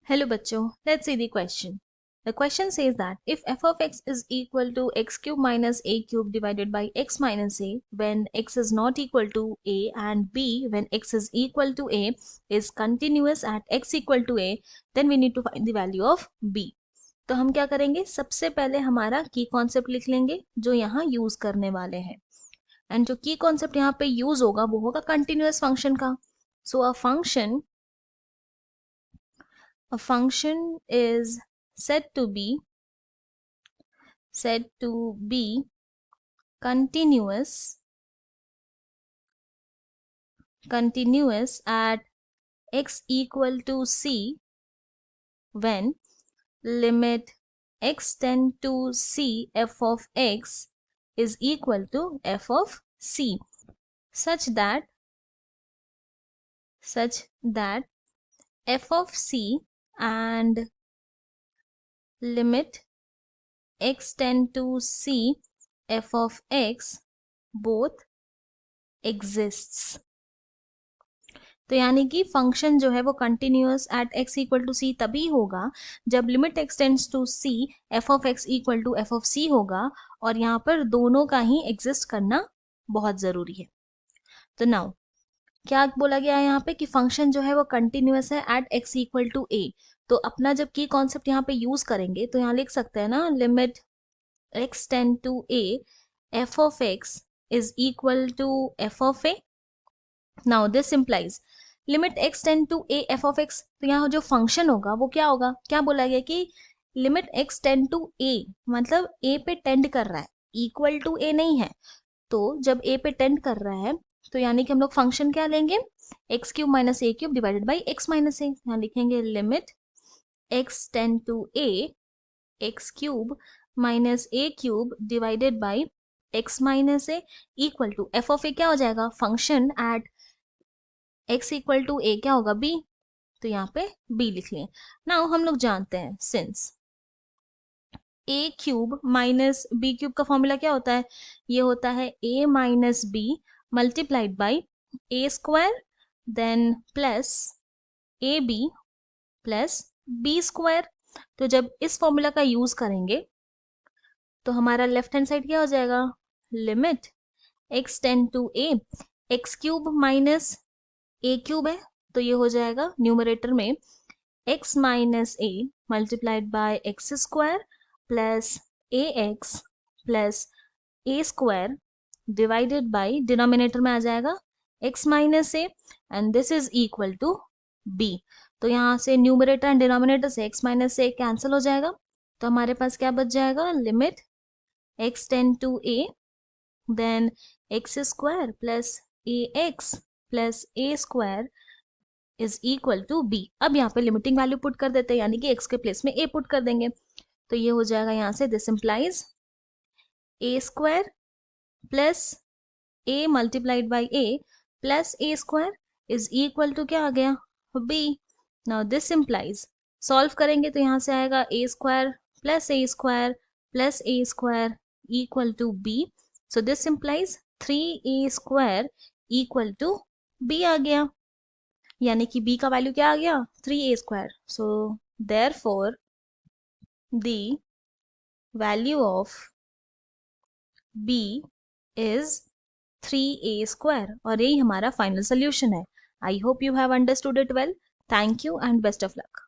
Hello bachcho, let's see the question. The question says that if f of x is equal to x cube minus a cube divided by x minus a when x is not equal to a and b when x is equal to a is continuous at x equal to a, then we need to find the value of b. तो हम क्या करेंगे, सबसे पहले हमारा की concept लिख लेंगे जो यहाँ यूज करने वाले हैं. एंड जो की कॉन्सेप्ट यहाँ पे यूज होगा वो होगा कंटिन्यूअस फंक्शन का. सो a function is said to be continuous at x equal to c when limit x tend to c f of x is equal to f of c such that f of c and limit x tend to c f of x both exists. तो यानी कि function जो है वो continuous at x equal to c तभी होगा जब limit x tends to c f of x equal to f of c होगा, और यहाँ पर दोनों का ही एग्जिस्ट करना बहुत जरूरी है. तो नाउ क्या बोला गया है यहाँ पे कि फंक्शन जो है वो कंटिन्यूअस है at x equal to a. तो अपना जब की कॉन्सेप्ट यहाँ पे यूज करेंगे तो यहाँ लिख सकते हैं ना, limit x tend to a f of x is equal to f of a. Now this implies limit x tend to a f of x. तो यहाँ जो फंक्शन होगा वो क्या होगा, क्या बोला गया कि limit x tend to a मतलब a पे टेंड कर रहा है, इक्वल टू a नहीं है. तो जब a पे टेंड कर रहा है तो यानी कि हम लोग फंक्शन क्या लेंगे, x cube minus a cube divided by x minus a. यहाँ लिखेंगे limit x tend to a x cube minus a cube divided by x minus a equal to f of a क्या हो जाएगा, function at x equal to a क्या होगा, b. तो यहाँ पे b लिख लें. नाउ हम लोग जानते हैं since a cube minus b cube का फॉर्मूला क्या होता है, ये होता है a minus b multiplied by a square then plus a b plus b square. तो जब इस फॉर्मूला का यूज करेंगे तो हमारा लेफ्ट हैंड साइड क्या हो जाएगा, limit x tend to a x cube minus a cube है तो ये हो जाएगा न्यूमरेटर में x minus a multiplied by x square plus a x plus a square divided by denominator में आ जाएगा x minus a and this is equal to b. तो यहाँ से न्यूमरेटर एंड डिनोमिनेटर से x माइनस ए कैंसिल हो जाएगा. तो हमारे पास क्या बच जाएगा, limit x tend to a then x square plus a x plus a square is equal to b. अब यहाँ पे लिमिटिंग वैल्यू पुट कर देते हैं यानी कि x के प्लेस में a पुट कर देंगे. तो ये हो जाएगा यहाँ से, this implies a square plus a multiplied by a plus a square is equal to क्या आ गया, b. Now this implies solve करेंगे तो यहाँ से आएगा a square plus a square equal to b. So this implies 3a square equal to b आ गया, यानी कि b का वैल्यू क्या आ गया, 3a square. So therefore the value of b is 3a square. और यही हमारा फाइनल सोल्यूशन है. I hope you have understood it well. Thank you and best of luck.